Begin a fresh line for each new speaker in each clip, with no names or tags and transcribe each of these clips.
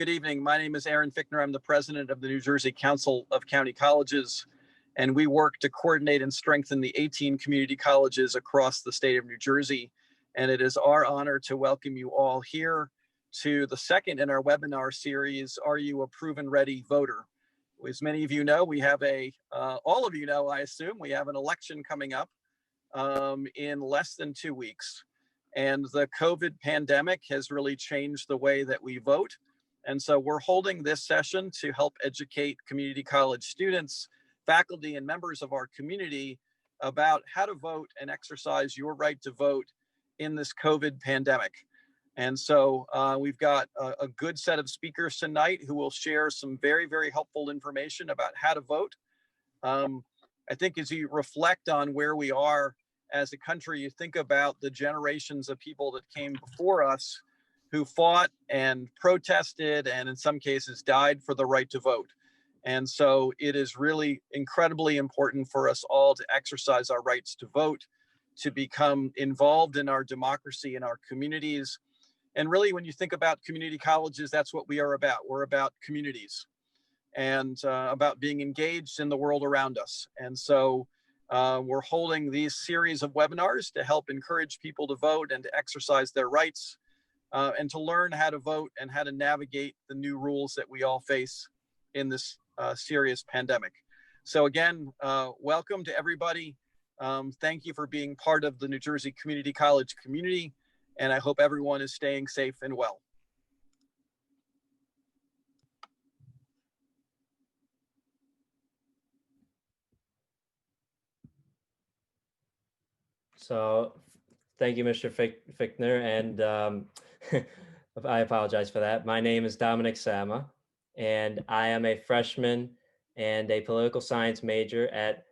Good evening. My name is Aaron Fichtner. I'm the president of the New Jersey Council of County Colleges, and we work to coordinate and strengthen the 18 community colleges across the state of New Jersey. And it is our honor to welcome you all here to the second in our webinar series, Are You a Proven Ready Voter? As many of you know, we have all of you know, I assume, we have an election coming up in less than 2 weeks. And the COVID pandemic has really changed the way that we vote. And so we're holding this session to help educate community college students, faculty, and members of our community about how to vote and exercise your right to vote in this COVID pandemic. And so we've got a good set of speakers tonight who will share some very, very helpful information about how to vote. I think as you reflect on where we are as a country, you think about the generations of people that came before us who fought and protested and in some cases died for the right to vote. And so it is really incredibly important for us all to exercise our rights to vote, to become involved in our democracy in our communities. And really, when you think about community colleges, that's what we are about. We're about communities and about being engaged in the world around us. And so we're holding these series of webinars to help encourage people to vote and to exercise their rights. And to learn how to vote and how to navigate the new rules that we all face in this serious pandemic. So again, welcome to everybody. Thank you for being part of the New Jersey Community College community, and I hope everyone is staying safe and well.
So thank you, Mr. Fichtner, and I apologize for that. My name is Dominic Sama, and I am a freshman and a political science major at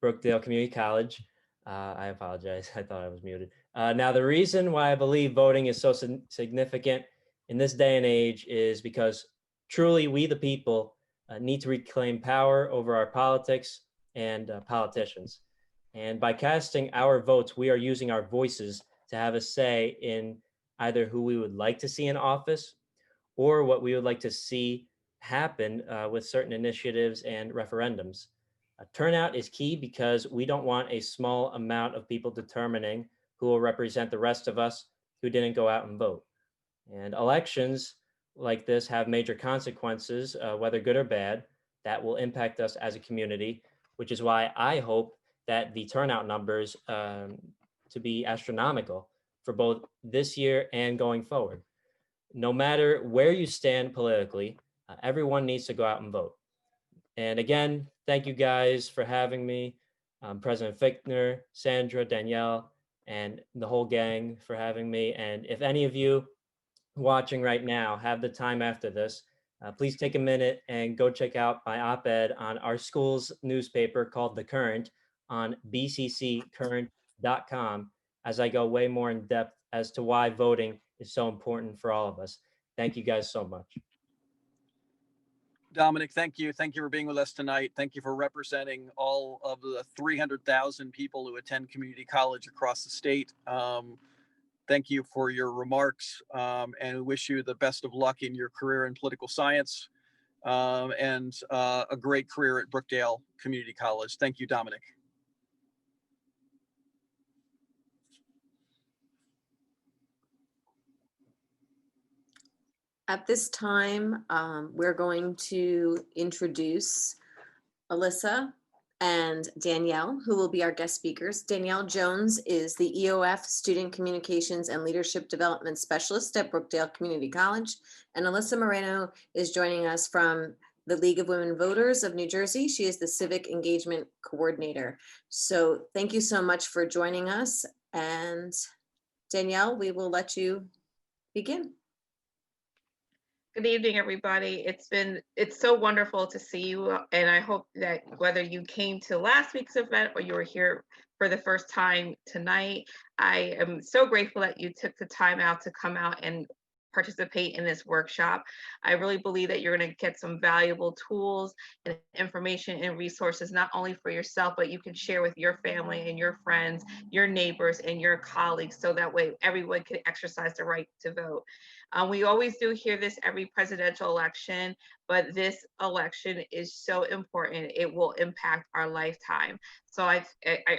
Brookdale Community College. I apologize. I thought I was muted. Now, the reason why I believe voting is so significant in this day and age is because truly we, the people, need to reclaim power over our politics and politicians. And by casting our votes, we are using our voices to have a say in either who we would like to see in office or what we would like to see happen with certain initiatives and referendums. Turnout is key because we don't want a small amount of people determining who will represent the rest of us who didn't go out and vote. And elections like this have major consequences, whether good or bad, that will impact us as a community, which is why I hope that the turnout numbers to be astronomical for both this year and going forward. No matter where you stand politically, everyone needs to go out and vote. And again, thank you guys for having me. President Fichtner, Sandra, Danielle, and the whole gang for having me. And if any of you watching right now have the time after this, please take a minute and go check out my op-ed on our school's newspaper called The Current on bcccurrent.com, as I go way more in depth as to why voting is so important for all of us. Thank you guys so much.
Dominic, thank you. Thank you for being with us tonight. Thank you for representing all of the 300,000 people who attend community college across the state. Thank you for your remarks, and we wish you the best of luck in your career in political science and a great career at Brookdale Community College. Thank you, Dominic.
At this time, we're going to introduce Alyssa and Danielle, who will be our guest speakers. Danielle Jones is the EOF Student Communications and Leadership Development Specialist at Brookdale Community College. And Alyssa Moreno is joining us from the League of Women Voters of New Jersey. She is the Civic Engagement Coordinator. So thank you so much for joining us. And Danielle, we will let you begin.
Good evening, everybody. It's so wonderful to see you, and I hope that whether you came to last week's event or you were here for the first time tonight, I am so grateful that you took the time out to come out and participate in this workshop. I really believe that you're going to get some valuable tools and information and resources, not only for yourself, but you can share with your family and your friends, your neighbors, and your colleagues, so that way everyone can exercise the right to vote. We always do hear this every presidential election, but this election is so important. It will impact our lifetime. So I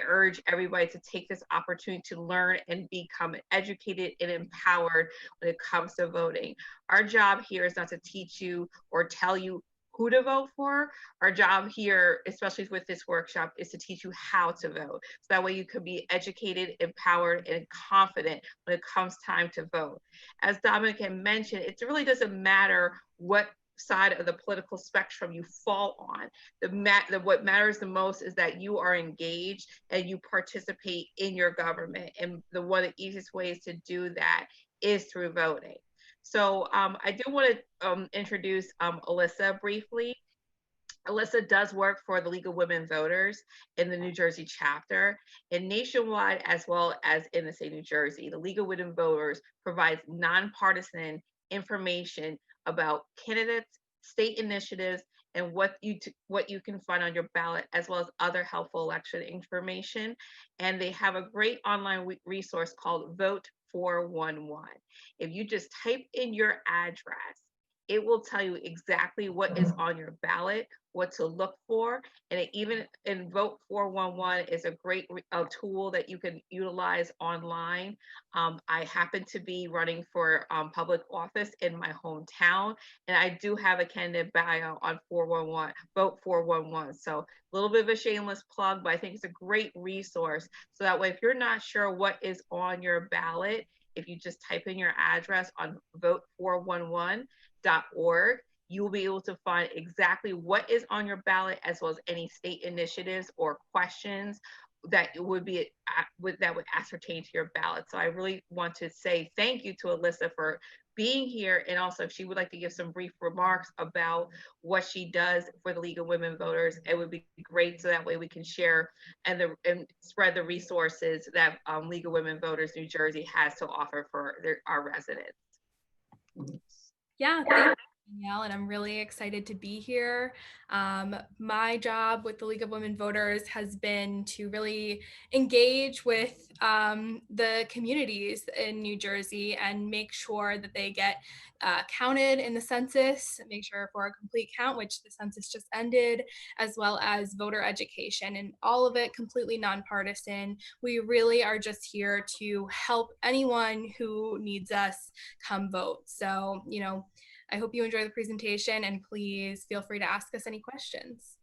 urge everybody to take this opportunity to learn and become educated and empowered when it comes to voting. Our job here is not to teach you or tell you who to vote for. Our job here, especially with this workshop, is to teach you how to vote. So that way you can be educated, empowered, and confident when it comes time to vote. As Dominic had mentioned, it really doesn't matter what side of the political spectrum you fall on. What matters the most is that you are engaged and you participate in your government. And one of the easiest ways to do that is through voting. So I do want to introduce Alyssa briefly. Alyssa does work for the League of Women Voters in the New Jersey chapter, and nationwide as well as in the state of New Jersey. The League of Women Voters provides nonpartisan information about candidates, state initiatives, and what you can find on your ballot, as well as other helpful election information. And they have a great online resource called Vote 411. If you just type in your address, it will tell you exactly what is on your ballot, what to look for, and Vote 411 is a great tool that you can utilize online. I happen to be running for public office in my hometown, and I do have a candidate bio on 411, Vote 411. So a little bit of a shameless plug, but I think it's a great resource. So that way, if you're not sure what is on your ballot, if you just type in your address on vote411.org, you will be able to find exactly what is on your ballot, as well as any state initiatives or questions that would ascertain to your ballot. So I really want to say thank you to Alyssa for being here, and also if she would like to give some brief remarks about what she does for the League of Women Voters, it would be great, so that way we can share and spread the resources that League of Women Voters New Jersey has to offer for our residents.
Yeah, thank you, Danielle, and I'm really excited to be here. My job with the League of Women Voters has been to really engage with the communities in New Jersey and make sure that they get counted in the census, make sure for a complete count, which the census just ended, as well as voter education, and all of it completely nonpartisan. We really are just here to help anyone who needs us come vote. So, I hope you enjoy the presentation, and please feel free to ask us any questions.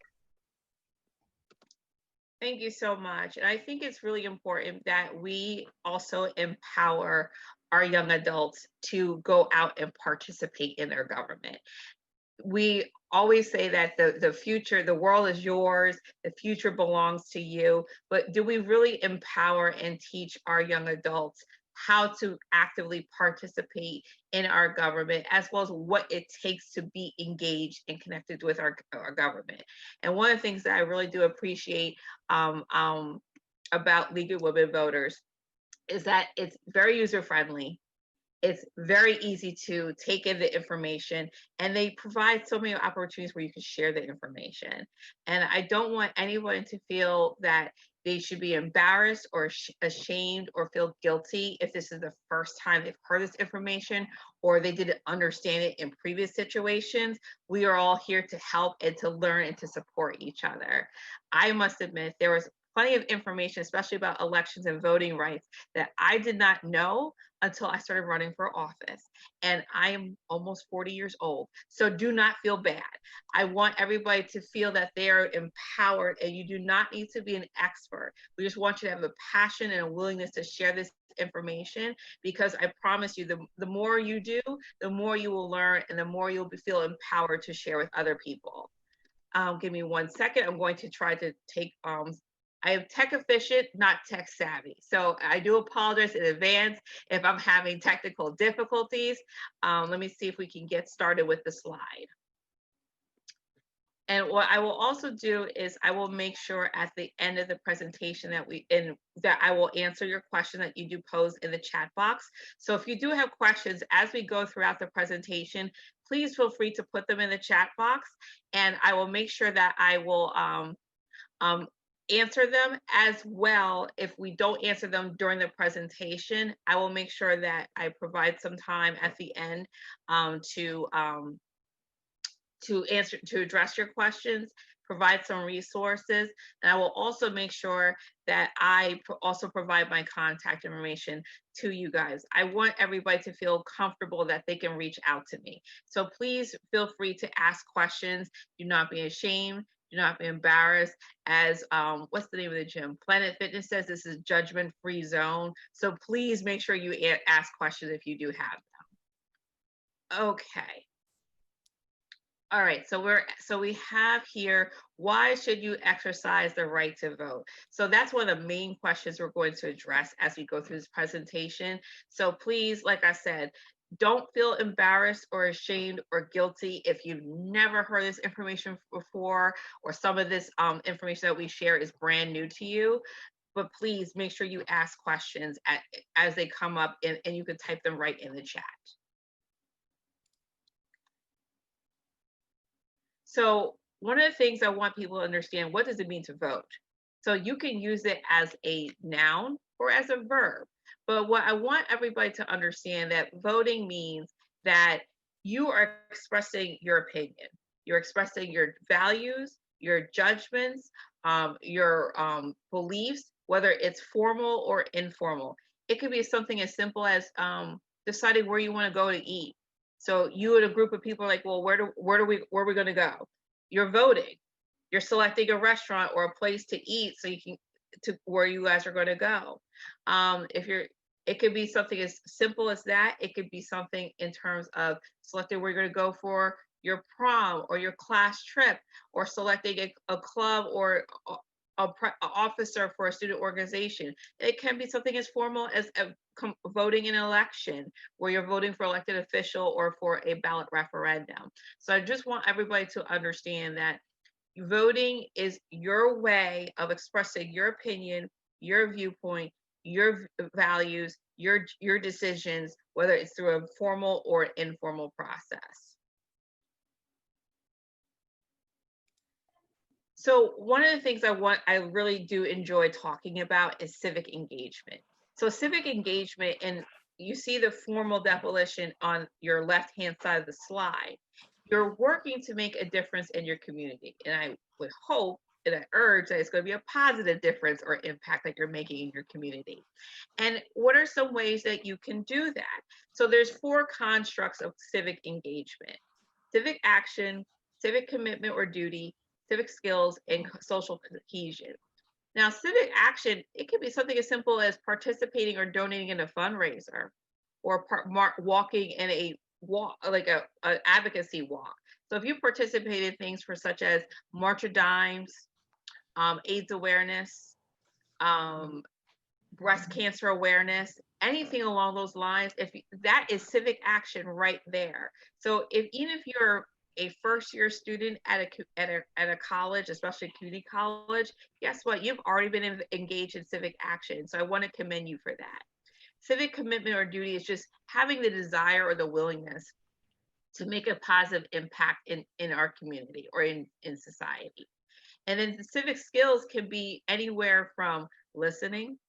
Thank you so much. And I think it's really important that we also empower our young adults to go out and participate in their government. We always say that the future, the world is yours, the future belongs to you, but do we really empower and teach our young adults how to actively participate in our government, as well as what it takes to be engaged and connected with our government? And one of the things that I really do appreciate about League of Women Voters is that it's very user-friendly. It's very easy to take in the information, and they provide so many opportunities where you can share the information. And I don't want anyone to feel that they should be embarrassed or ashamed or feel guilty if this is the first time they've heard this information or they didn't understand it in previous situations. We are all here to help and to learn and to support each other. I must admit, there was plenty of information, especially about elections and voting rights, that I did not know until I started running for office. And I am almost 40 years old. So do not feel bad. I want everybody to feel that they are empowered, and you do not need to be an expert. We just want you to have a passion and a willingness to share this information, because I promise you, the more you do, the more you will learn, and the more you'll feel empowered to share with other people. Give me 1 second. I'm going to try to take I am tech efficient, not tech savvy. So I do apologize in advance if I'm having technical difficulties. Let me see if we can get started with the slide. And what I will also do is I will make sure at the end of the presentation that I will answer your question that you do pose in the chat box. So if you do have questions as we go throughout the presentation, please feel free to put them in the chat box, and I will make sure that I will answer them as well. If we don't answer them during the presentation, I will make sure that I provide some time at the end to address your questions, provide some resources, and I will also make sure that I also provide my contact information to you guys. I want everybody to feel comfortable that they can reach out to me. So please feel free to ask questions. Do not be ashamed. Do not be embarrassed. As what's the name of the gym? Planet Fitness says this is judgment-free zone. So please make sure you ask questions if you do have them. Okay. All right, so we have here, why should you exercise the right to vote? So that's one of the main questions we're going to address as we go through this presentation. So please, like I said, don't feel embarrassed or ashamed or guilty if you've never heard this information before, or some of this information that we share is brand new to you. But please make sure you ask questions as they come up, and you can type them right in the chat. So one of the things I want people to understand, what does it mean to vote? So you can use it as a noun or as a verb. But what I want everybody to understand, that voting means that you are expressing your opinion. You're expressing your values, your judgments, your beliefs, whether it's formal or informal. It could be something as simple as deciding where you want to go to eat. So you and a group of people are like, well, where are we going to go? You're voting. You're selecting a restaurant or a place to eat so you can to where you guys are going to go. It could be something as simple as that. It could be something in terms of selecting where you're going to go for your prom or your class trip, or selecting a club or a officer for a student organization. It can be something as formal as voting in an election, where you're voting for elected official or for a ballot referendum. So I just want everybody to understand that voting is your way of expressing your opinion, your viewpoint, your values, your decisions, whether it's through a formal or informal process. So one of the things I really do enjoy talking about is civic engagement. So civic engagement, and you see the formal definition on your left-hand side of the slide. You're working to make a difference in your community. And I would hope and I urge that it's going to be a positive difference or impact that you're making in your community. And what are some ways that you can do that? So there's 4 constructs of civic engagement: civic action, civic commitment or duty, civic skills, and social cohesion. Now, civic action, it can be something as simple as participating or donating in a fundraiser, or walking in a walk, like an advocacy walk. So if you participate in things for such as March of Dimes, AIDS awareness, breast cancer awareness, anything along those lines, that is civic action right there. So even if you're a first-year student at a college, especially community college, guess what? You've already been engaged in civic action. So I want to commend you for that. Civic commitment or duty is just having the desire or the willingness to make a positive impact in our community or in society. And then the civic skills can be anywhere from listening,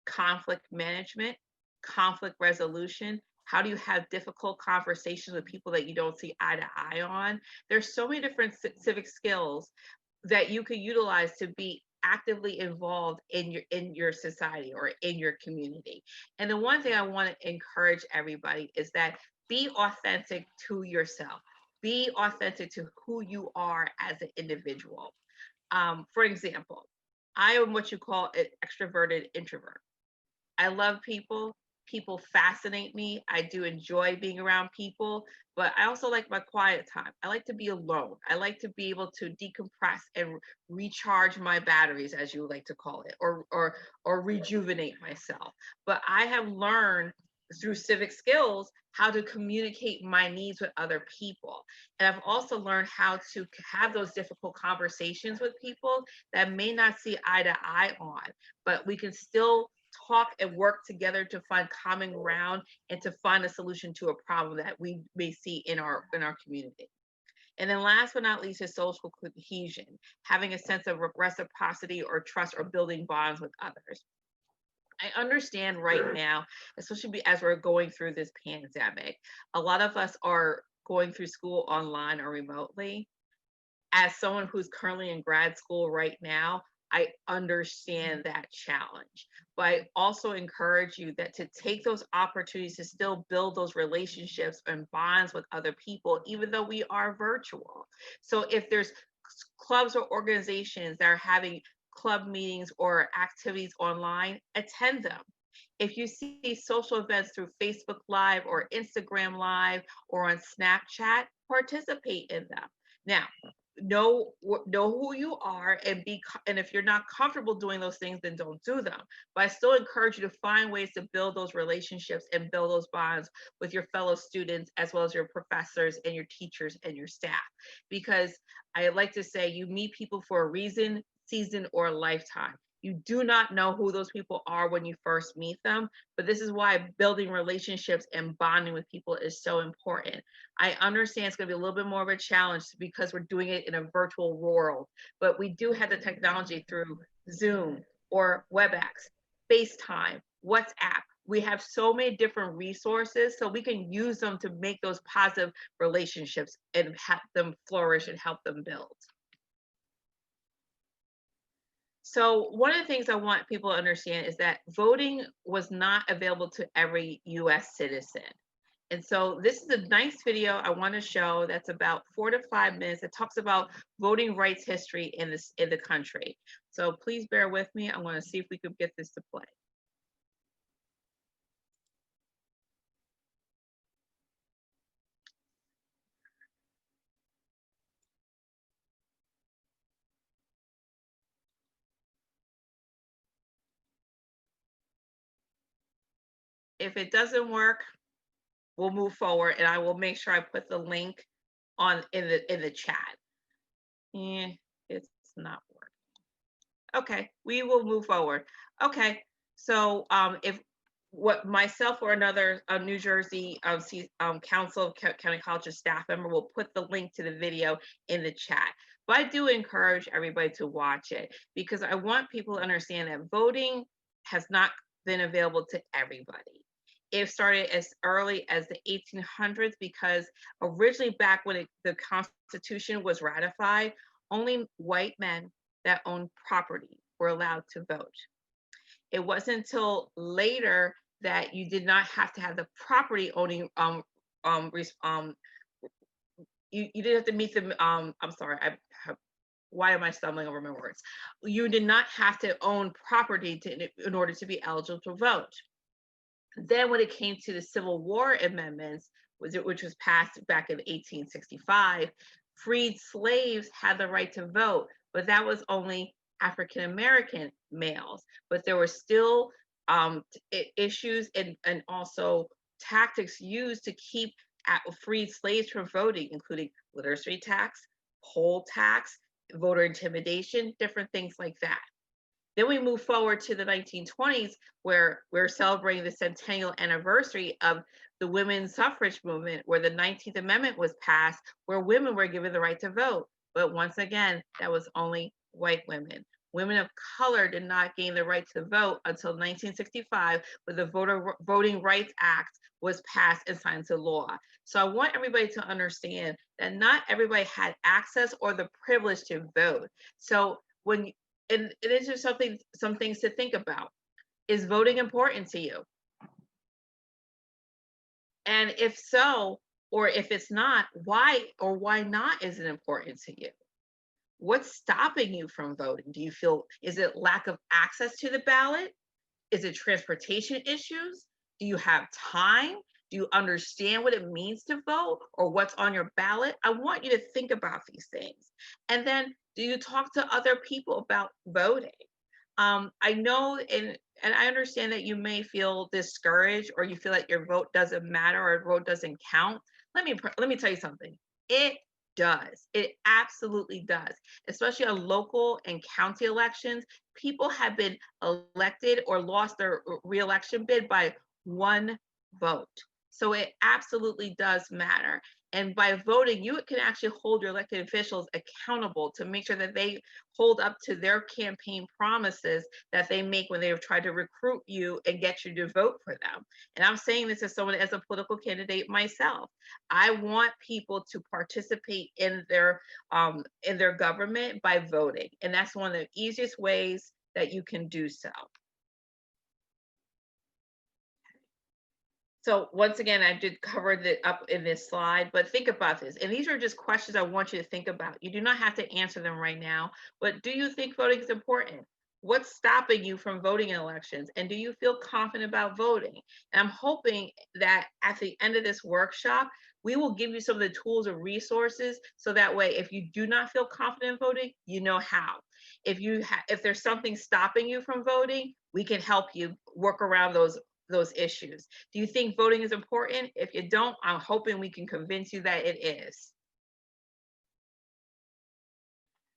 conflict management, conflict resolution. How do you have difficult conversations with people that you don't see eye to eye on? There's so many different civic skills that you could utilize to be actively involved in your society or in your community. And the one thing I want to encourage everybody is that be authentic to yourself. Be authentic to who you are as an individual. For example, I am what you call an extroverted introvert. I love people. People fascinate me. I do enjoy being around people, but I also like my quiet time. I like to be alone. I like to be able to decompress and recharge my batteries, as you like to call it, or rejuvenate myself. But I have learned through civic skills, how to communicate my needs with other people. And I've also learned how to have those difficult conversations with people that may not see eye to eye on, but we can still talk and work together to find common ground and to find a solution to a problem that we may see in our community. And then last but not least is social cohesion, having a sense of reciprocity or trust or building bonds with others. I understand right now, especially as we're going through this pandemic, a lot of us are going through school online or remotely. As someone who's currently in grad school right now, I understand that challenge, but I also encourage you that to take those opportunities to still build those relationships and bonds with other people, even though we are virtual. So if there's clubs or organizations that are having club meetings or activities online, attend them. If you see social events through Facebook Live or Instagram Live or on Snapchat, participate in them. Now, know who you are and if you're not comfortable doing those things, then don't do them. But I still encourage you to find ways to build those relationships and build those bonds with your fellow students, as well as your professors and your teachers and your staff. Because I like to say, you meet people for a reason, season, or a lifetime. You do not know who those people are when you first meet them, but this is why building relationships and bonding with people is so important. I understand it's going to be a little bit more of a challenge because we're doing it in a virtual world, but we do have the technology through Zoom or WebEx, FaceTime, WhatsApp. We have so many different resources, so we can use them to make those positive relationships and help them flourish and help them build. So one of the things I want people to understand is that voting was not available to every US citizen. And so this is a nice video I want to show that's about 4 to 5 minutes. It talks about voting rights history in the country. So please bear with me. I'm going to see if we could get this to play. If it doesn't work, we'll move forward, and I will make sure I put the link on in the chat. It's not working. Okay, we will move forward. Okay, so if what myself or another New Jersey Council of County Colleges staff member will put the link to the video in the chat. But I do encourage everybody to watch it because I want people to understand that voting has not been available to everybody. It started as early as the 1800s because originally back when the Constitution was ratified, only white men that owned property were allowed to vote. It wasn't until later that you did not have to have the property owning you didn't have to meet the I'm sorry, why am I stumbling over my words? You did not have to own property in order to be eligible to vote. Then when it came to the Civil War amendments, which was passed back in 1865, freed slaves had the right to vote, but that was only African American males. But there were still issues and also tactics used to keep freed slaves from voting, including literacy tax, poll tax, voter intimidation, different things like that. Then we move forward to the 1920s, where we're celebrating the centennial anniversary of the women's suffrage movement, where the 19th Amendment was passed, where women were given the right to vote. But once again, that was only white women. Women of color did not gain the right to vote until 1965, when the Voting Rights Act was passed and signed into law. So I want everybody to understand that not everybody had access or the privilege to vote. So and it is just some things to think about. Is voting important to you? And if so, or if it's not, why or why not is it important to you? What's stopping you from voting? Do you feel, is it lack of access to the ballot? Is it transportation issues? Do you have time? Do you understand what it means to vote or what's on your ballot? I want you to think about these things. And then do you talk to other people about voting? I know and I understand that you may feel discouraged, or you feel like your vote doesn't matter or your vote doesn't count. Let me tell you something. It does. It absolutely does. Especially on local and county elections, people have been elected or lost their reelection bid by one vote. So it absolutely does matter. And by voting, you can actually hold your elected officials accountable to make sure that they hold up to their campaign promises that they make when they have tried to recruit you and get you to vote for them. And I'm saying this as someone, as a political candidate myself. I want people to participate in their government by voting, and that's one of the easiest ways that you can do so. So once again, I did cover it up in this slide, but think about this. And these are just questions I want you to think about. You do not have to answer them right now, but do you think voting is important? What's stopping you from voting in elections? And do you feel confident about voting? And I'm hoping that at the end of this workshop, we will give you some of the tools and resources, so that way, if you do not feel confident in voting, you know how. If there's something stopping you from voting, we can help you work around those issues. Do you think voting is important? If you don't, I'm hoping we can convince you that it is.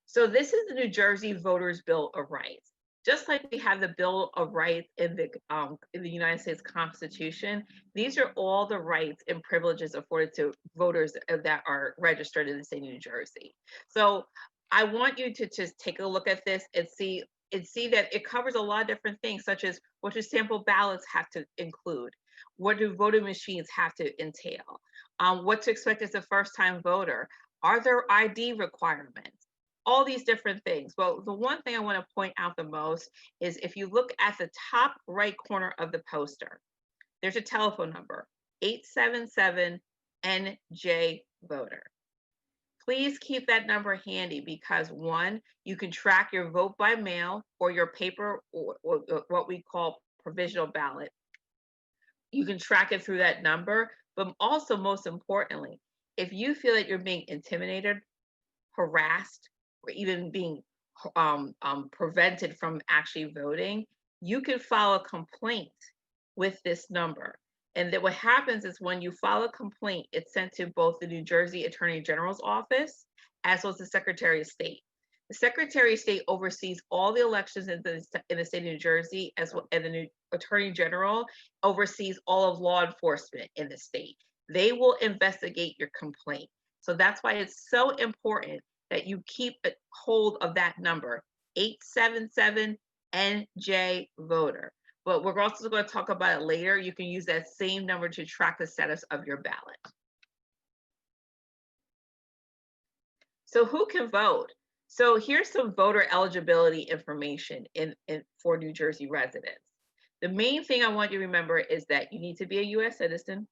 So this is the New Jersey Voters' Bill of Rights. Just like we have the Bill of Rights in the United States Constitution, these are all the rights and privileges afforded to voters that are registered in the state of New Jersey. So I want you to just take a look at this and see that it covers a lot of different things, such as what do sample ballots have to include? What do voting machines have to entail? What to expect as a first-time voter? Are there ID requirements? All these different things. Well, the one thing I want to point out the most is if you look at the top right corner of the poster, there's a telephone number, 877-NJ-VOTER. Please keep that number handy, because one, you can track your vote by mail or your paper, or what we call provisional ballot. You can track it through that number, but also, most importantly, if you feel that you're being intimidated, harassed, or even being prevented from actually voting, you can file a complaint with this number. And that what happens is, when you file a complaint, it's sent to both the New Jersey Attorney General's office as well as the Secretary of State. The Secretary of State oversees all the elections in the state of New Jersey, as well, and the new Attorney General oversees all of law enforcement in the state. They will investigate your complaint. So that's why it's so important that you keep a hold of that number, 877-NJ-VOTER. But we're also going to talk about it later. You can use that same number to track the status of your ballot. So who can vote? So here's some voter eligibility information for New Jersey residents. The main thing I want you to remember is that you need to be a U.S. citizen.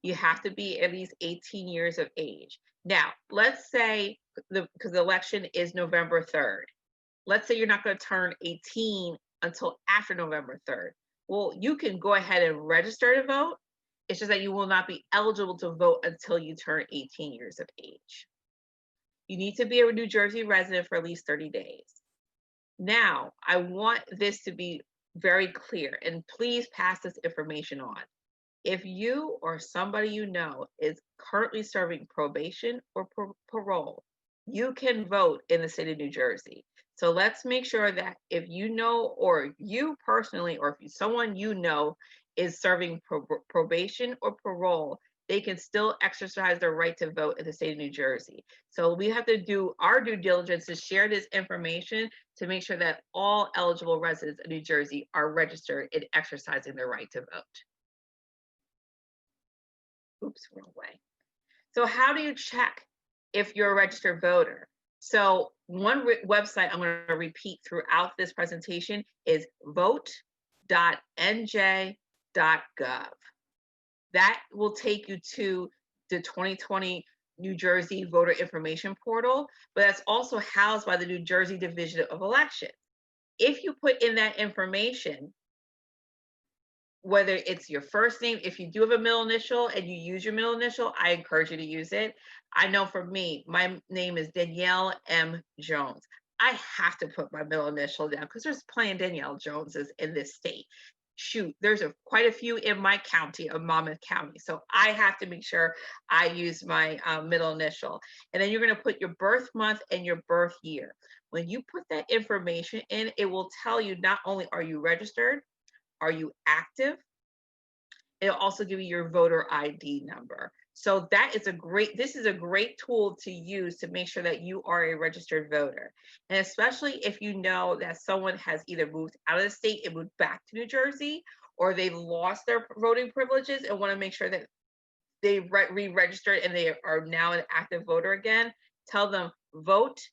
You have to be at least 18 years of age. Now, let's say, because the election is November 3rd. Let's say you're not going to turn 18 until after November 3rd. Well, you can go ahead and register to vote. It's just that you will not be eligible to vote until you turn 18 years of age. You need to be a New Jersey resident for at least 30 days. Now, I want this to be very clear, and please pass this information on. If you or somebody you know is currently serving probation or parole, you can vote in the state of New Jersey. So let's make sure that if you know, or you personally, or if someone you know is serving probation or parole, they can still exercise their right to vote in the state of New Jersey. So we have to do our due diligence to share this information to make sure that all eligible residents of New Jersey are registered in exercising their right to vote. Oops, wrong way. So how do you check if you're a registered voter? So one website I'm going to repeat throughout this presentation is vote.nj.gov. That will take you to the 2020 New Jersey Voter Information Portal, but that's also housed by the New Jersey Division of Elections. If you put in that information, whether it's your first name, if you do have a middle initial and you use your middle initial, I encourage you to use it. I know for me, my name is Danielle M. Jones. I have to put my middle initial down because there's plenty of Danielle Joneses in this state. Shoot, there's quite a few in my county of Monmouth County. So I have to make sure I use my middle initial. And then you're going to put your birth month and your birth year. When you put that information in, it will tell you not only are you registered, are you active, it'll also give you your voter ID number. So this is a great tool to use to make sure that you are a registered voter. And especially if you know that someone has either moved out of the state and moved back to New Jersey, or they've lost their voting privileges and want to make sure that they re-registered and they are now an active voter again, tell them vote.nj.gov.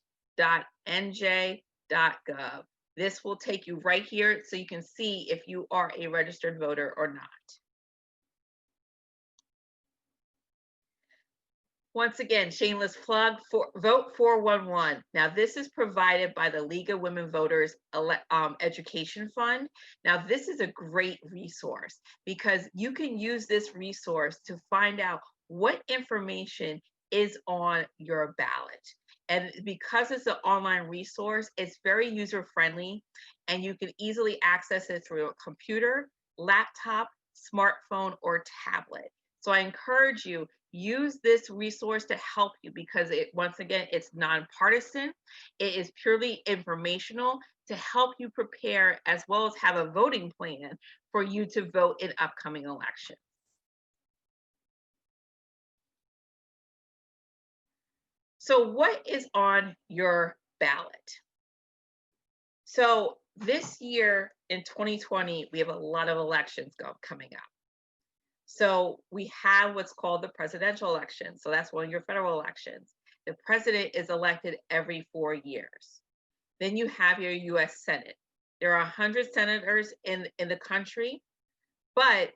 This will take you right here so you can see if you are a registered voter or not. Once again, shameless plug for Vote 411. Now, this is provided by the League of Women Voters Education Fund. Now, this is a great resource because you can use this resource to find out what information is on your ballot. And because it's an online resource, it's very user-friendly, and you can easily access it through a computer, laptop, smartphone, or tablet. So I encourage you, use this resource to help you because once again, it's nonpartisan. It is purely informational to help you prepare as well as have a voting plan for you to vote in upcoming elections. So what is on your ballot? So this year in 2020, we have a lot of elections coming up. So we have what's called the presidential election. So that's one of your federal elections. The president is elected every 4 years. Then you have your US Senate. There are 100 senators in the country, but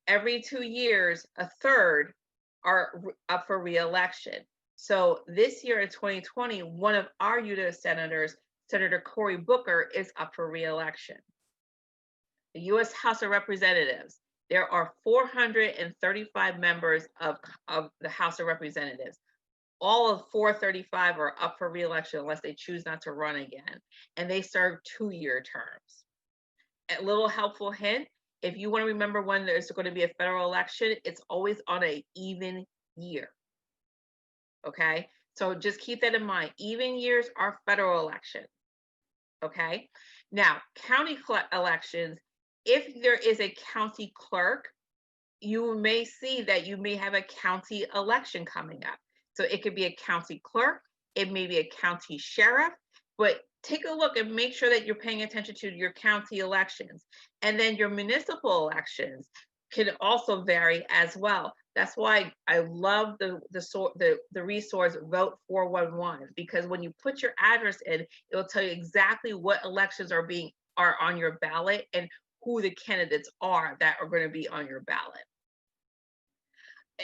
every 2 years, a third are up for re-election. So this year in 2020, one of our US senators, Senator Cory Booker, is up for re-election. The US House of Representatives, there are 435 members of the House of Representatives. All of 435 are up for re-election unless they choose not to run again. And they serve 2-year terms. A little helpful hint, if you want to remember when there's going to be a federal election, it's always on an even year. Okay? So just keep that in mind. Even years are federal elections. Okay? Now, county elections, if there is a county clerk, you may see that you may have a county election coming up. So it could be a county clerk, it may be a county sheriff, but take a look and make sure that you're paying attention to your county elections. And then your municipal elections can also vary as well. That's why I love the resource Vote 411, because when you put your address in, it will tell you exactly what elections are on your ballot and who the candidates are that are going to be on your ballot.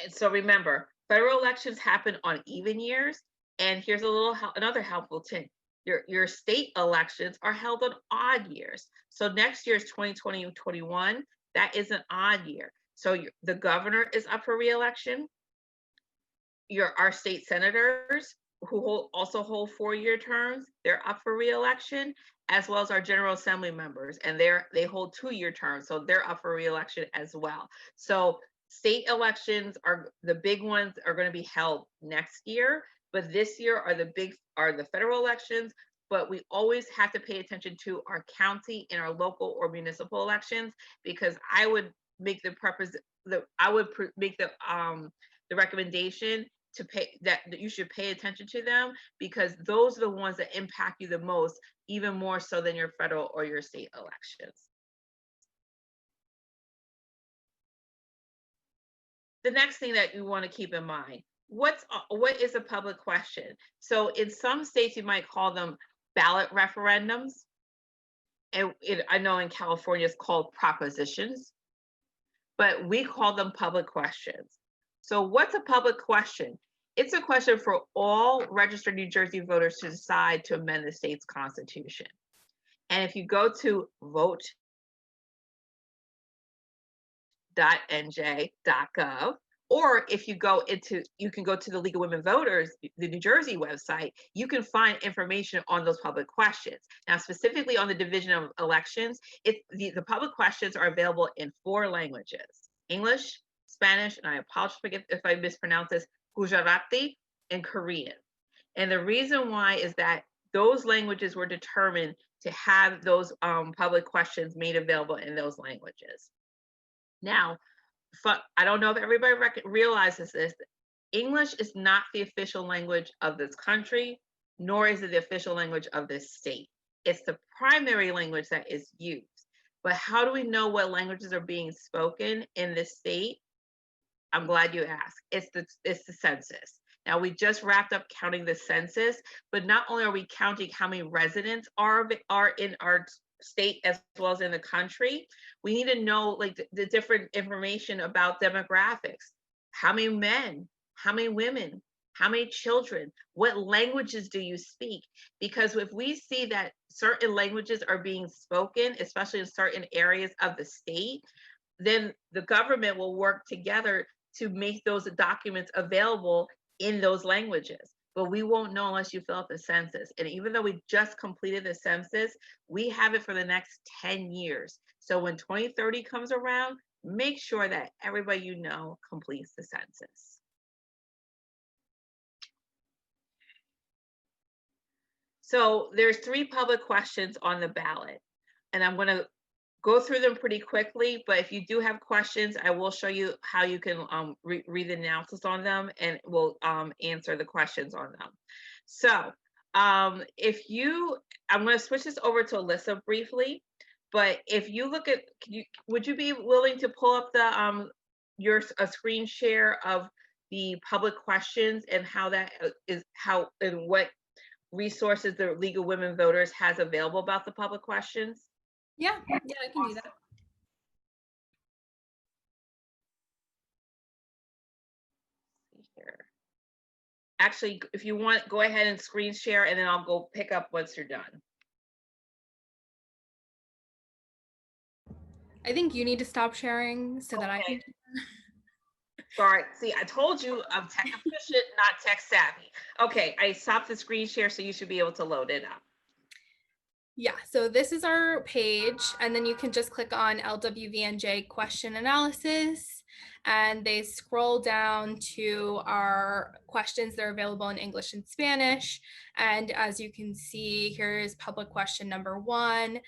And so remember, federal elections happen on even years. And here's another helpful tip. Your state elections are held on odd years. So next year's 2020-21, that is an odd year. So the governor is up for re-election. Our state senators, who also hold 4-year terms, they're up for re-election, as well as our General Assembly members, and they hold 2-year terms, so they're up for re-election as well. So state elections the big ones are going to be held next year, but this year are the federal elections. But we always have to pay attention to our county and our local or municipal elections, because I would make the recommendation that you should pay attention to them, because those are the ones that impact you the most, even more so than your federal or your state elections. The next thing that you want to keep in mind, what is a public question? So in some states, you might call them ballot referendums. And I know in California it's called propositions, but we call them public questions. So what's a public question? It's a question for all registered New Jersey voters to decide to amend the state's constitution. And if you go to vote.nj.gov, Or if you go into, you can go to the League of Women Voters, the New Jersey website, you can find information on those public questions. Now, specifically on the Division of Elections, the public questions are available in 4 languages: English, Spanish, and I apologize if I mispronounce this, Gujarati, and Korean. And the reason why is that those languages were determined to have those public questions made available in those languages. Now, I don't know if everybody realizes this. English is not the official language of this country, nor is it the official language of this state. It's the primary language that is used. But how do we know what languages are being spoken in this state? I'm glad you asked. It's the census. Now, we just wrapped up counting the census, but not only are we counting how many residents are in our state as well as in the country, we need to know like the different information about demographics. How many men, how many women, how many children, what languages do you speak? Because if we see that certain languages are being spoken, especially in certain areas of the state, then the government will work together to make those documents available in those languages. But we won't know unless you fill out the census. And even though we just completed the census, we have it for the next 10 years. So when 2030 comes around, make sure that everybody you know completes the census. So there's 3 public questions on the ballot, and I'm going to go through them pretty quickly, but if you do have questions, I will show you how you can read the analysis on them, and we'll answer the questions on them. So I'm going to switch this over to Alyssa briefly, but if you look at, would you be willing to pull up the a screen share of the public questions and how that is, and what resources the League of Women Voters has available about the public questions?
Yeah, I can do that.
Here. Actually, if you want, go ahead and screen share, and then I'll go pick up once you're done.
I think you need to stop sharing so that I can.
Sorry, see, I told you I'm tech efficient, not tech savvy. Okay, I stopped the screen share, so you should be able to load it up.
Yeah, so this is our page, and then you can just click on LWVNJ question analysis, and they scroll down to our questions that are available in English and Spanish. And as you can see, here is public question number 1.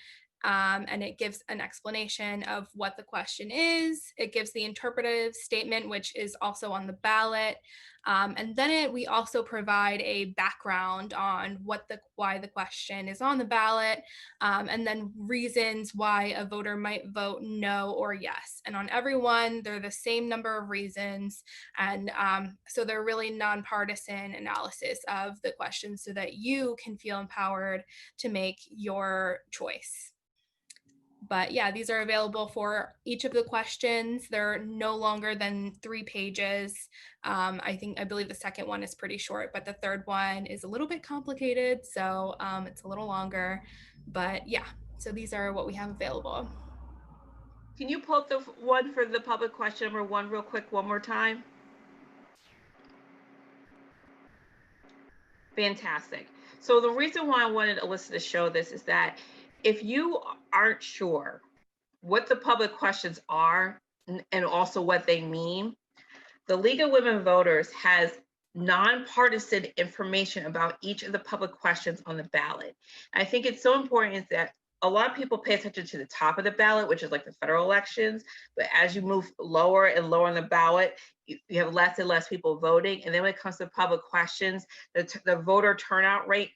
And it gives an explanation of what the question is. It gives the interpretive statement, which is also on the ballot. And then we also provide a background on why the question is on the ballot, and then reasons why a voter might vote no or yes. And on every one, they're the same number of reasons. And so they're really nonpartisan analysis of the question so that you can feel empowered to make your choice. But yeah, these are available for each of the questions. They're no longer than 3 pages. I believe the second one is pretty short, but the third one is a little bit complicated. So it's a little longer, but yeah, so these are what we have available.
Can you pull up the one for the public question number 1 real quick one more time? Fantastic. So the reason why I wanted Alyssa to show this is that if you aren't sure what the public questions are and also what they mean, the League of Women Voters has nonpartisan information about each of the public questions on the ballot. I think it's so important is that a lot of people pay attention to the top of the ballot, which is like the federal elections, but as you move lower and lower on the ballot, you have less and less people voting. And then when it comes to public questions, the voter turnout rate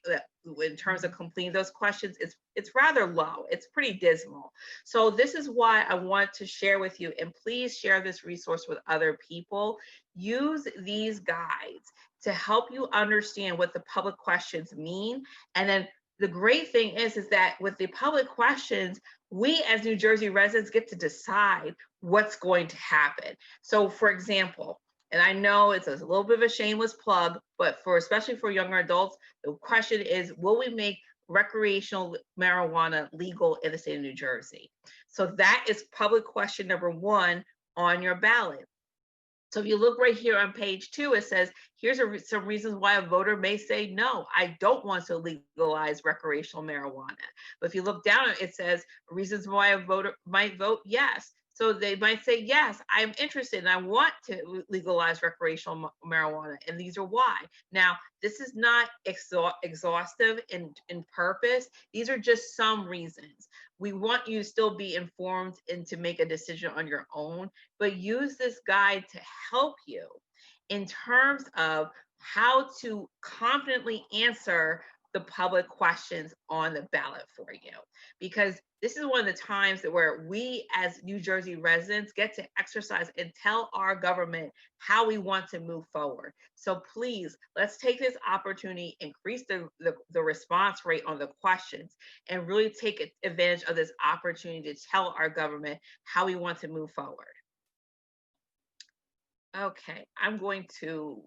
in terms of completing those questions, it's rather low. It's pretty dismal. So this is why I want to share with you, and please share this resource with other people. Use these guides to help you understand what the public questions mean. And then the great thing is that with the public questions, we as New Jersey residents get to decide what's going to happen. So for example, and I know it's a little bit of a shameless plug, but especially for younger adults, the question is, will we make recreational marijuana legal in the state of New Jersey? So that is public question number 1 on your ballot. So if you look right here on page 2, it says, here's some reasons why a voter may say, no, I don't want to legalize recreational marijuana. But if you look down, it says reasons why a voter might vote yes. So they might say, yes, I'm interested and I want to legalize recreational marijuana. And these are why. Now, this is not exhaustive in purpose. These are just some reasons. We want you to still be informed and to make a decision on your own, but use this guide to help you in terms of how to confidently answer the public questions on the ballot for you. Because this is one of the times that where we as New Jersey residents get to exercise and tell our government how we want to move forward. So please, let's take this opportunity, increase the response rate on the questions, and really take advantage of this opportunity to tell our government how we want to move forward. Okay, I'm going to,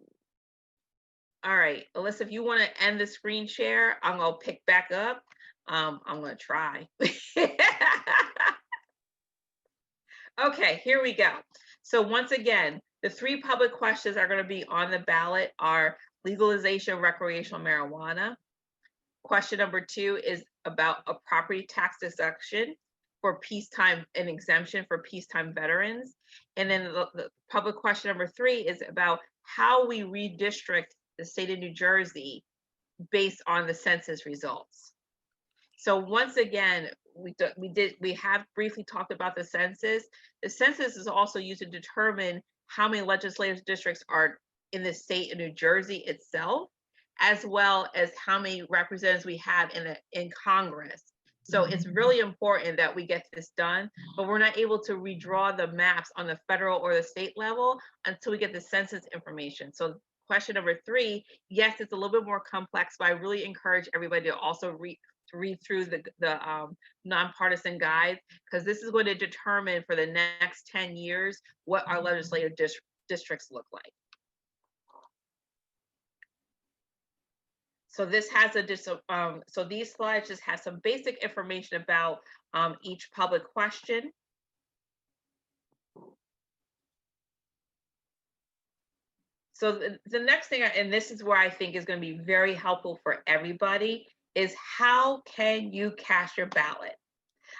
all right, Alyssa, if you want to end the screen share, I'm going to pick back up. I'm going to try. Okay, here we go. So once again, the 3 public questions are going to be on the ballot are legalization of recreational marijuana. Question number 2 is about a property tax deduction for peacetime, an exemption for peacetime veterans. And then the public question number 3 is about how we redistrict the state of New Jersey based on the census results. So once again, we have briefly talked about the census. The census is also used to determine how many legislative districts are in the state of New Jersey itself, as well as how many representatives we have in Congress. So it's really important that we get this done, but we're not able to redraw the maps on the federal or the state level until we get the census information. So question number 3, yes, it's a little bit more complex, but I really encourage everybody to also read through the nonpartisan guides, because this is going to determine for the next 10 years what our legislative districts look like. So this has so these slides just have some basic information about each public question. So the next thing, and this is where I think is going to be very helpful for everybody, is how can you cast your ballot?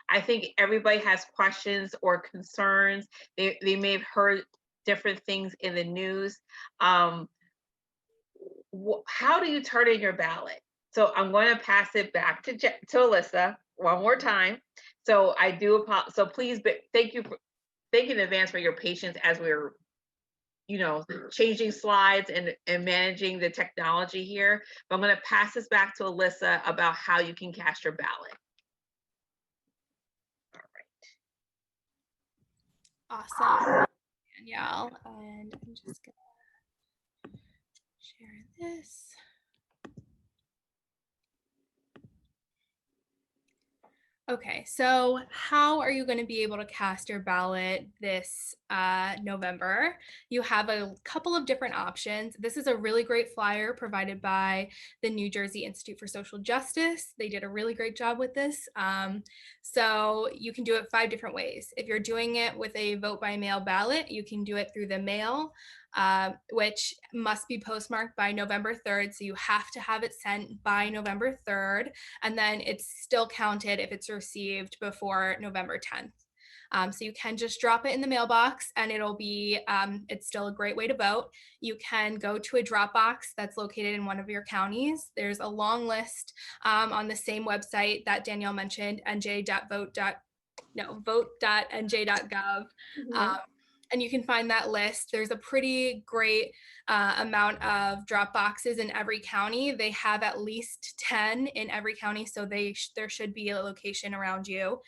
I think everybody has questions or concerns. They may have heard different things in the news. How do you turn in your ballot? So I'm going to pass it back to Alyssa one more time. So I do apologize. So please, thank you in advance for your patience as we're changing slides and managing the technology here. But I'm going to pass this back to Alyssa about how you can cast your ballot.
All right. Awesome, Danielle. And I'm just going to share this. Okay, so how are you going to be able to cast your ballot this November? You have a couple of different options. This is a really great flyer provided by the New Jersey Institute for Social Justice. They did a really great job with this. So you can do it 5 different ways. If you're doing it with a vote by mail ballot, you can do it through the mail, which must be postmarked by November 3rd. So you have to have it sent by November 3rd, and then it's still counted if it's received before November 10th. So you can just drop it in the mailbox and it'll be, it's still a great way to vote. You can go to a drop box that's located in one of your counties. There's a long list on the same website that Danielle mentioned, vote.nj.gov.
Mm-hmm.
And you can find that list. There's a pretty great amount of drop boxes in every county. They have at least 10 in every county, so there should be a location around you.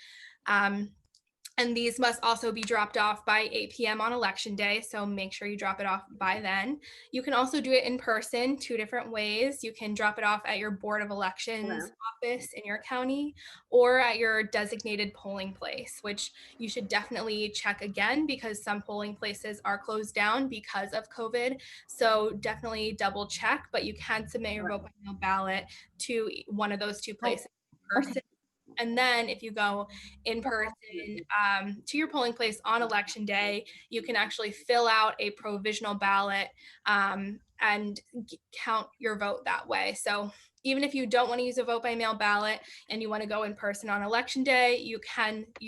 And these must also be dropped off by 8 p.m. on election day, so make sure you drop it off by then. You can also do it in person, 2 different ways. You can drop it off at your Board of Elections office in your county, or at your designated polling place, which you should definitely check again because some polling places are closed down because of COVID. So definitely double check, but you can submit your vote by mail ballot to one of those 2 places in person And then if you go in person to your polling place on election day, you can actually fill out a provisional ballot and count your vote that way. So even if you don't want to use a vote by mail ballot and you want to go in person on election day, you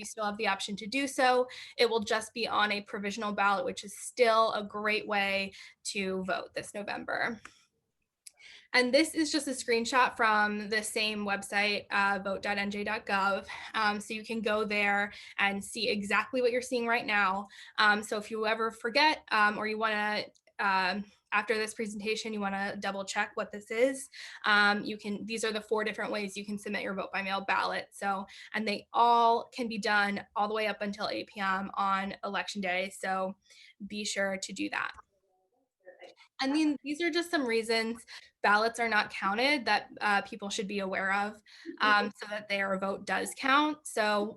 still have the option to do so. It will just be on a provisional ballot, which is still a great way to vote this November. And this is just a screenshot from the same website, vote.nj.gov. So you can go there and see exactly what you're seeing right now. So if you ever forget or you want to, after this presentation, you want to double check what this is, these are the 4 different ways you can submit your vote by mail ballot. So, and they all can be done all the way up until 8 p.m. on election day. So be sure to do that. I mean, these are just some reasons ballots are not counted that people should be aware of so that their vote does count. So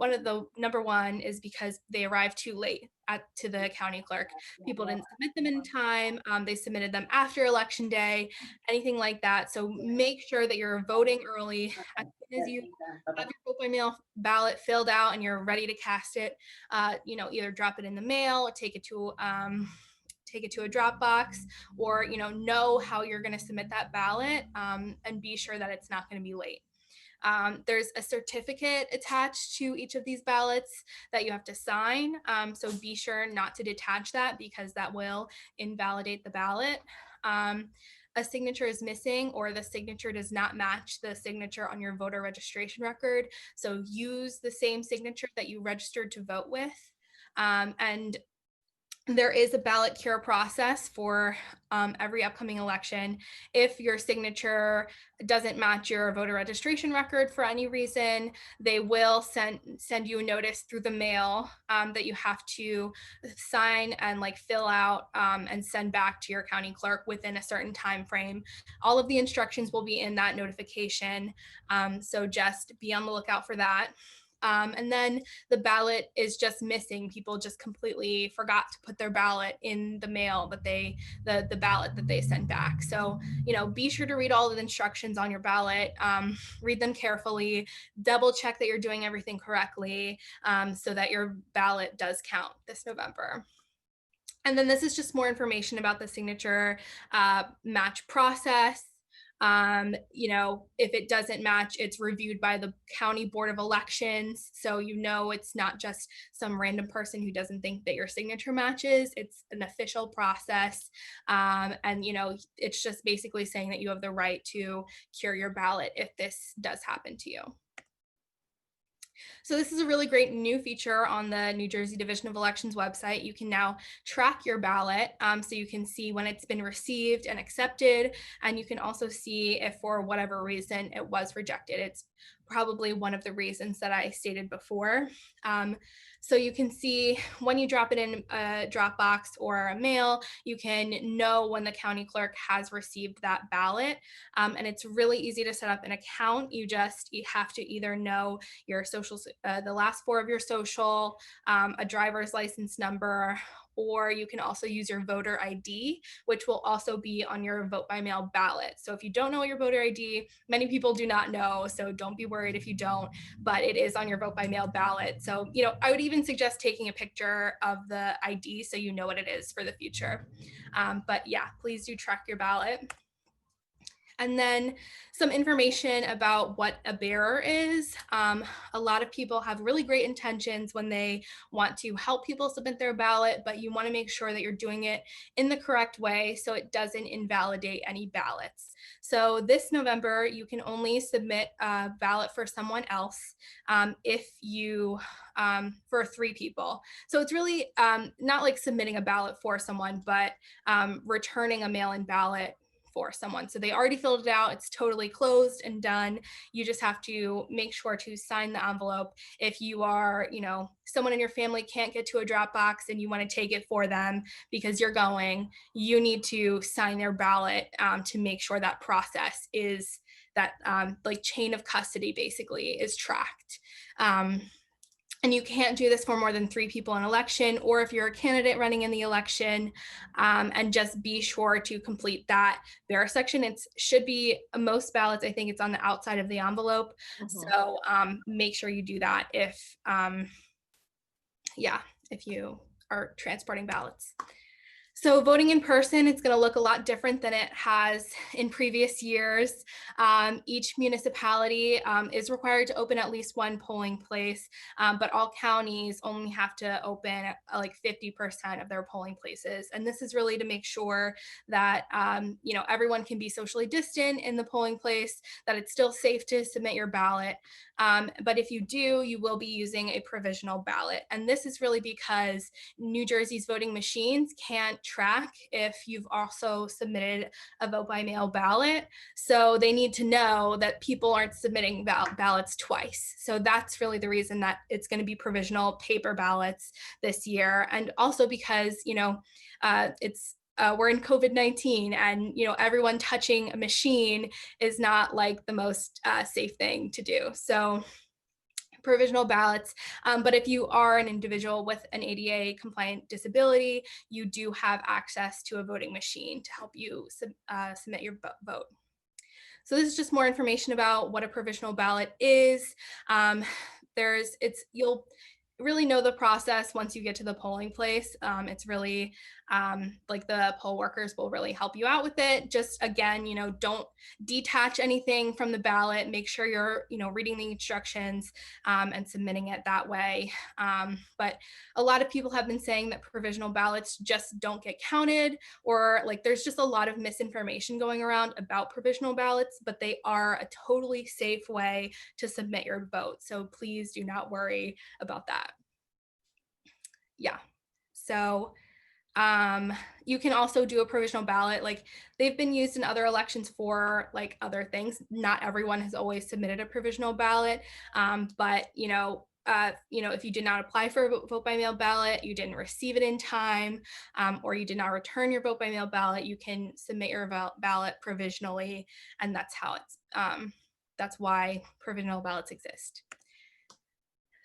number one is because they arrived too late to the county clerk. People didn't submit them in time. They submitted them after election day, anything like that. So make sure that you're voting early. As soon as you have your vote by mail ballot filled out and you're ready to cast it, either drop it in the mail or take it to a drop box, or know how you're going to submit that ballot and be sure that it's not going to be late. There's a certificate attached to each of these ballots that you have to sign. So be sure not to detach that because that will invalidate the ballot. A signature is missing or the signature does not match the signature on your voter registration record. So use the same signature that you registered to vote with. And there is a ballot cure process for every upcoming election. If your signature doesn't match your voter registration record for any reason, they will send you a notice through the mail that you have to sign and fill out and send back to your county clerk within a certain time frame. All of the instructions will be in that notification, so just be on the lookout for that. And then the ballot is just missing. People just completely forgot to put their ballot in the mail that the ballot that they sent back. So, be sure to read all of the instructions on your ballot, read them carefully, double check that you're doing everything correctly so that your ballot does count this November. And then this is just more information about the signature match process. If it doesn't match, it's reviewed by the County Board of Elections. So, it's not just some random person who doesn't think that your signature matches. It's an official process. And, it's just basically saying that you have the right to cure your ballot if this does happen to you. So this is a really great new feature on the New Jersey Division of Elections website. You can now track your ballot, so you can see when it's been received and accepted, and you can also see if for whatever reason it was rejected. It's probably one of the reasons that I stated before. So you can see when you drop it in a drop box or a mail, you can know when the county clerk has received that ballot. And it's really easy to set up an account. You have to either know your social, the last 4 of your social, a driver's license number, or you can also use your voter ID, which will also be on your vote by mail ballot. So if you don't know your voter ID, many people do not know, so don't be worried if you don't, but it is on your vote by mail ballot. So, I would even suggest taking a picture of the ID so you know what it is for the future. But yeah, please do track your ballot. And then some information about what a bearer is. A lot of people have really great intentions when they want to help people submit their ballot, but you want to make sure that you're doing it in the correct way so it doesn't invalidate any ballots. So this November, you can only submit a ballot for someone else if you, for 3 people. So it's really not like submitting a ballot for someone, but returning a mail-in ballot for someone. So they already filled it out. It's totally closed and done. You just have to make sure to sign the envelope. If you are, someone in your family can't get to a drop box and you want to take it for them because you're going, you need to sign their ballot to make sure that process is that chain of custody basically is tracked. And you can't do this for more than 3 people in an election, or if you're a candidate running in the election. And just be sure to complete that bearer section. It should be most ballots, I think it's on the outside of the envelope. So make sure you do that if you are transporting ballots. So voting in person, it's going to look a lot different than it has in previous years. Each municipality is required to open at least one polling place, but all counties only have to open like 50% of their polling places. And this is really to make sure that everyone can be socially distant in the polling place, that it's still safe to submit your ballot. But if you do, you will be using a provisional ballot. And this is really because New Jersey's voting machines can't track if you've also submitted a vote by mail ballot. So they need to know that people aren't submitting ballots twice. So that's really the reason that it's going to be provisional paper ballots this year. And also because, we're in COVID-19, and everyone touching a machine is not like the most safe thing to do. So provisional ballots. But if you are an individual with an ADA compliant disability, you do have access to a voting machine to help you submit your vote. So this is just more information about what a provisional ballot is. You'll really know the process once you get to the polling place. It's really like the poll workers will really help you out with it. Just again, don't detach anything from the ballot. Make sure you're, reading the instructions and submitting it that way. But a lot of people have been saying that provisional ballots just don't get counted, or like there's just a lot of misinformation going around about provisional ballots, but they are a totally safe way to submit your vote. So please do not worry about that. Yeah. So you can also do a provisional ballot. Like they've been used in other elections for like other things. Not everyone has always submitted a provisional ballot. But if you did not apply for a vote by mail ballot, you didn't receive it in time, or you did not return your vote by mail ballot, you can submit your ballot provisionally. And that's why provisional ballots exist.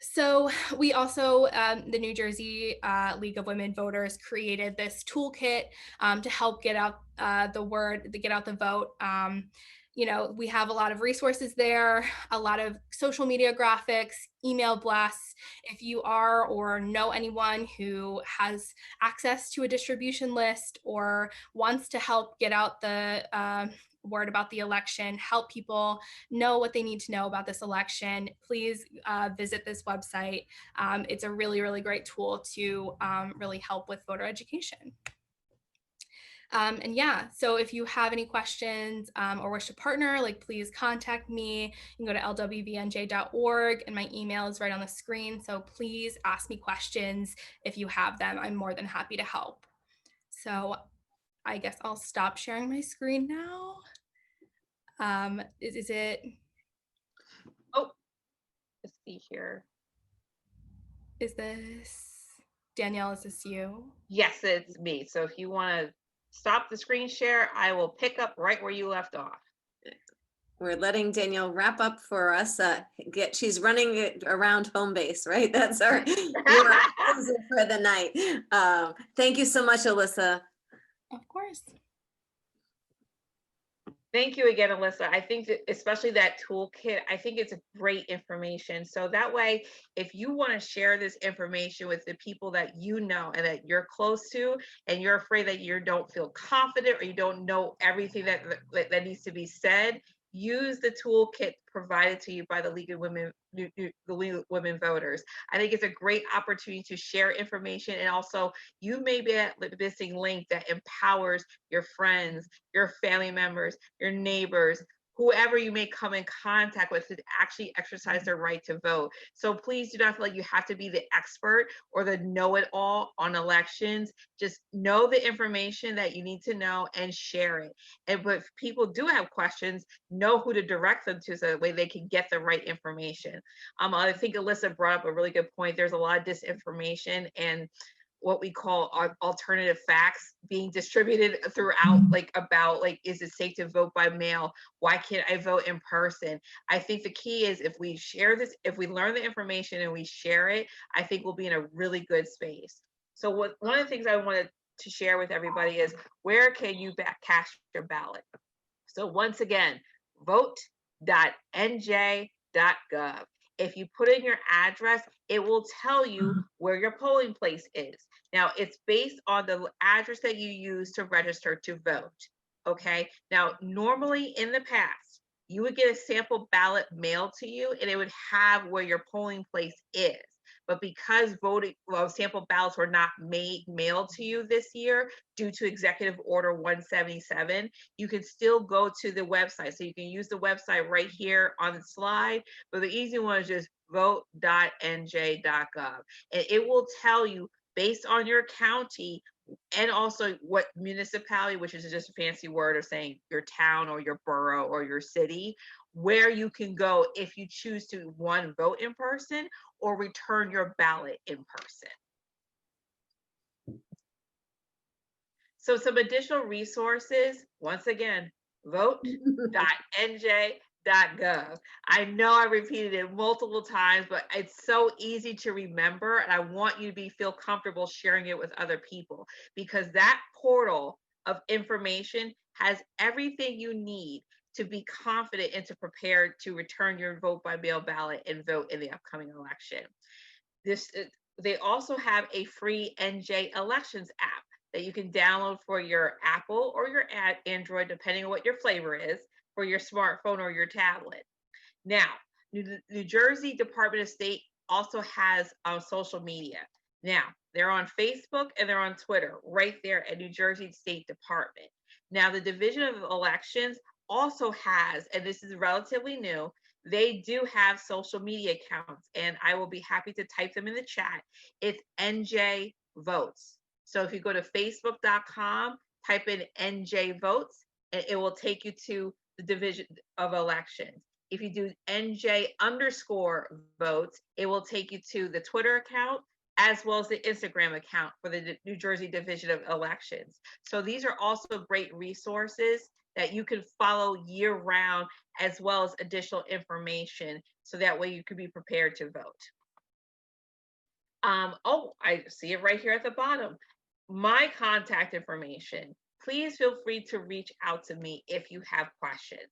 So we also, the New Jersey League of Women Voters created this toolkit to help get out the word, to get out the vote. We have a lot of resources there, a lot of social media graphics, email blasts. If you are or know anyone who has access to a distribution list or wants to help get out the word about the election, help people know what they need to know about this election, please visit this website. It's a really, really great tool to really help with voter education. So if you have any questions or wish to partner, please contact me. You can go to lwvnj.org, and my email is right on the screen. So please ask me questions if you have them. I'm more than happy to help. So I guess I'll stop sharing my screen now. Is it?
Oh, let's see here.
Is this Danielle? Is this you?
Yes, it's me. So if you want to stop the screen share, I will pick up right where you left off.
We're letting Danielle wrap up for us. She's running it around home base, right? That's our for the night. Thank you so much, Alyssa.
Of course.
Thank you again, Alyssa. I think that especially that toolkit, I think it's a great information. So that way, if you want to share this information with the people that you know and that you're close to, and you're afraid that you don't feel confident or you don't know everything that needs to be said, use the toolkit provided to you by the League of Women, the League of Women Voters. I think it's a great opportunity to share information, and also you may be at the missing link that empowers your friends, your family members, your neighbors, whoever you may come in contact with to actually exercise their right to vote. So please do not feel like you have to be the expert or the know-it-all on elections. Just know the information that you need to know and share it. And if people do have questions, know who to direct them to so that way they can get the right information. I think Alyssa brought up a really good point. There's a lot of disinformation, and what we call alternative facts being distributed throughout, like about like, is it safe to vote by mail? Why can't I vote in person? I think the key is if we share this, if we learn the information and we share it, I think we'll be in a really good space. So one of the things I wanted to share with everybody is, where can you cast your ballot? So once again, vote.nj.gov. If you put in your address, it will tell you where your polling place is. Now, it's based on the address that you use to register to vote. Okay. Now, normally in the past, you would get a sample ballot mailed to you and it would have where your polling place is. But because sample ballots were not mailed to you this year due to Executive Order 177, you can still go to the website. So you can use the website right here on the slide, but the easy one is just vote.nj.gov. And it will tell you, based on your county and also what municipality, which is just a fancy word of saying your town or your borough or your city, where you can go if you choose to, one, vote in person or return your ballot in person. So some additional resources, once again, vote.nj.gov. I know I repeated it multiple times, but it's so easy to remember, and I want you to feel comfortable sharing it with other people, because that portal of information has everything you need to be confident and to prepare to return your vote by mail ballot and vote in the upcoming election. They also have a free NJ Elections app that you can download for your Apple or your Android, depending on what your flavor is, for your smartphone or your tablet. Now, New Jersey Department of State also has social media. Now, they're on Facebook and they're on Twitter, right there at New Jersey State Department. Now, the Division of Elections also has, and this is relatively new, they do have social media accounts, and I will be happy to type them in the chat. It's NJ Votes. So if you go to facebook.com, type in NJ Votes, and it will take you to the Division of Elections. If you do NJ_votes, it will take you to the Twitter account as well as the Instagram account for the New Jersey Division of Elections. So these are also great resources that you can follow year round, as well as additional information, so that way you can be prepared to vote. Oh, I see it right here at the bottom. My contact information. Please feel free to reach out to me if you have questions.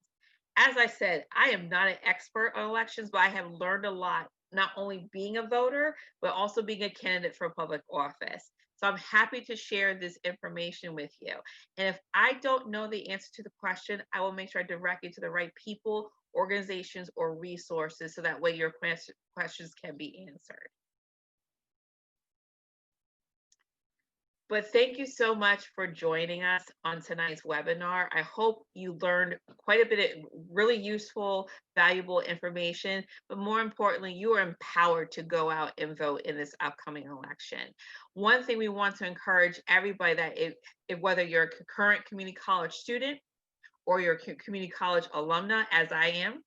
As I said, I am not an expert on elections, but I have learned a lot, not only being a voter, but also being a candidate for public office. So I'm happy to share this information with you. And if I don't know the answer to the question, I will make sure I direct you to the right people, organizations, or resources, so that way your questions can be answered. But thank you so much for joining us on tonight's webinar. I hope you learned quite a bit of really useful, valuable information, but more importantly, you are empowered to go out and vote in this upcoming election. One thing we want to encourage everybody, that whether you're a current community college student or you're a community college alumna, as I am,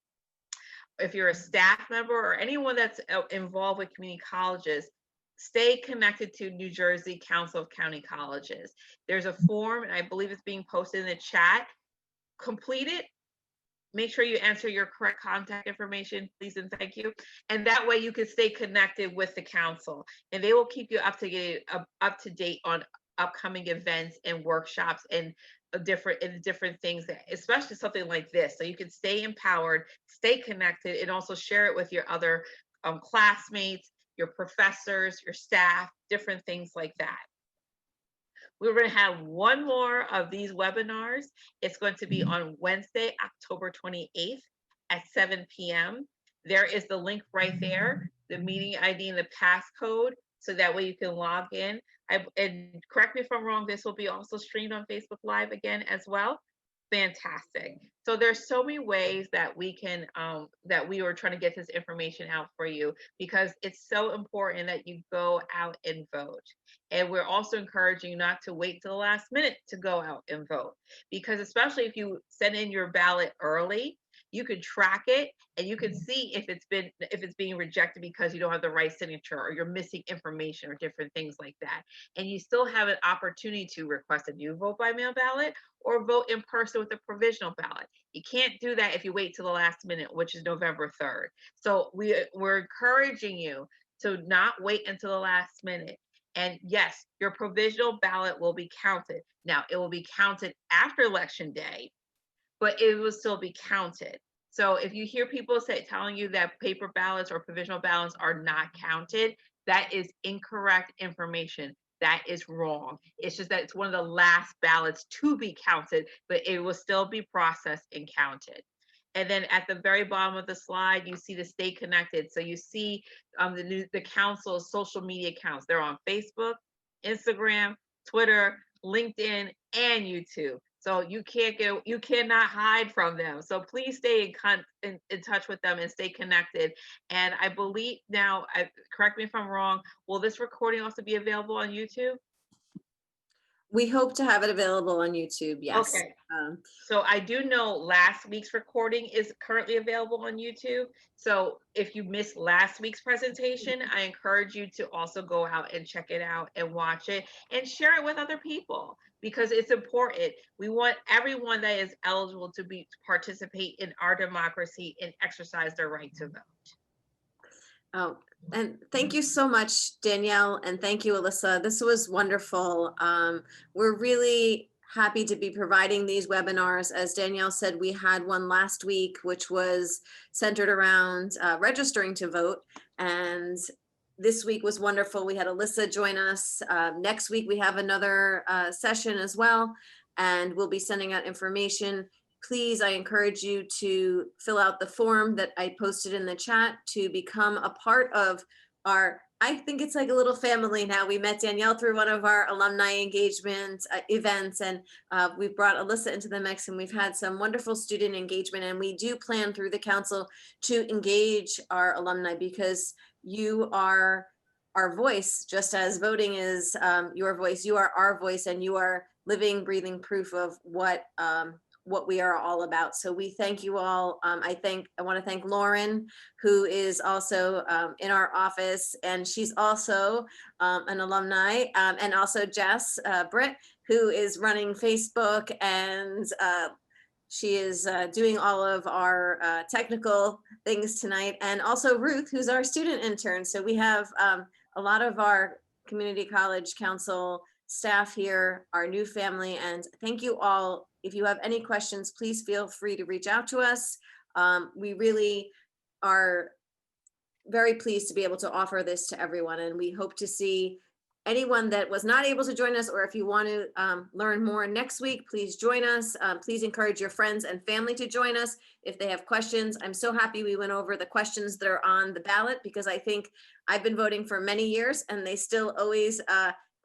if you're a staff member or anyone that's involved with community colleges, stay connected to New Jersey Council of County Colleges. There's a form, and I believe it's being posted in the chat. Complete it. Make sure you enter your correct contact information, please and thank you. And that way you can stay connected with the council, and they will keep you up to date on upcoming events and workshops and different things, that, especially something like this, so you can stay empowered, stay connected, and also share it with your other classmates, your professors, your staff, different things like that. We're going to have one more of these webinars. It's going to be on Wednesday, October 28th at 7 p.m. There is the link right there, the meeting ID and the passcode, so that way you can log in. And correct me if I'm wrong, this will be also streamed on Facebook Live again as well. Fantastic. So there's so many ways that we can that we are trying to get this information out for you, because it's so important that you go out and vote. And we're also encouraging you not to wait till the last minute to go out and vote, because especially if you send in your ballot early, you can track it and you can see if it's being rejected because you don't have the right signature or you're missing information or different things like that. And you still have an opportunity to request a new vote by mail ballot or vote in person with a provisional ballot. You can't do that if you wait till the last minute, which is November 3rd. So we're encouraging you to not wait until the last minute. And yes, your provisional ballot will be counted. Now, it will be counted after Election Day, but it will still be counted. So if you hear people telling you that paper ballots or provisional ballots are not counted, that is incorrect information. That is wrong. It's just that it's one of the last ballots to be counted, but it will still be processed and counted. And then at the very bottom of the slide, you see the stay connected. So you see the council's social media accounts. They're on Facebook, Instagram, Twitter, LinkedIn, and YouTube. So you cannot hide from them. So please stay in touch with them and stay connected. And I believe now, correct me if I'm wrong, will this recording also be available on YouTube?
We hope to have it available on YouTube, yes.
Okay. So I do know last week's recording is currently available on YouTube. So if you missed last week's presentation, I encourage you to also go out and check it out and watch it and share it with other people because it's important. We want everyone that is eligible to participate in our democracy and exercise their right to vote.
Oh, and thank you so much, Danielle, and thank you, Alyssa. This was wonderful. We're really happy to be providing these webinars. As Danielle said, we had one last week, which was centered around registering to vote. And this week was wonderful. We had Alyssa join us. Next week, we have another session as well, and we'll be sending out information. Please, I encourage you to fill out the form that I posted in the chat to become a part of our, I think it's like a little family now. We met Danielle through one of our alumni engagement events, and we've brought Alyssa into the mix, and we've had some wonderful student engagement, and we do plan through the council to engage our alumni because you are our voice, just as voting is your voice. You are our voice, and you are living, breathing proof of what we are all about. So we thank you all. I want to thank Lauren, who is also in our office, and she's also an alumni, and also Jess Britt, who is running Facebook, and she is doing all of our technical things tonight, and also Ruth, who's our student intern. So we have a lot of our community college council staff here, our new family, and thank you all. If you have any questions, please feel free to reach out to us. We really are very pleased to be able to offer this to everyone, and we hope to see anyone that was not able to join us, or if you want to learn more next week, please join us. Please encourage your friends and family to join us if they have questions. I'm so happy we went over the questions that are on the ballot, because I think I've been voting for many years and they still always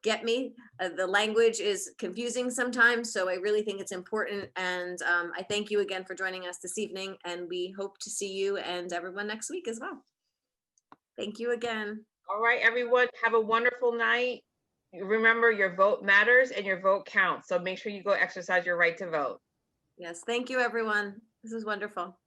get me. The language is confusing sometimes, so I really think it's important. And I thank you again for joining us this evening, and we hope to see you and everyone next week as well. Thank you again.
All right, everyone, have a wonderful night. Remember, your vote matters and your vote counts. So make sure you go exercise your right to vote.
Yes, thank you, everyone. This is wonderful.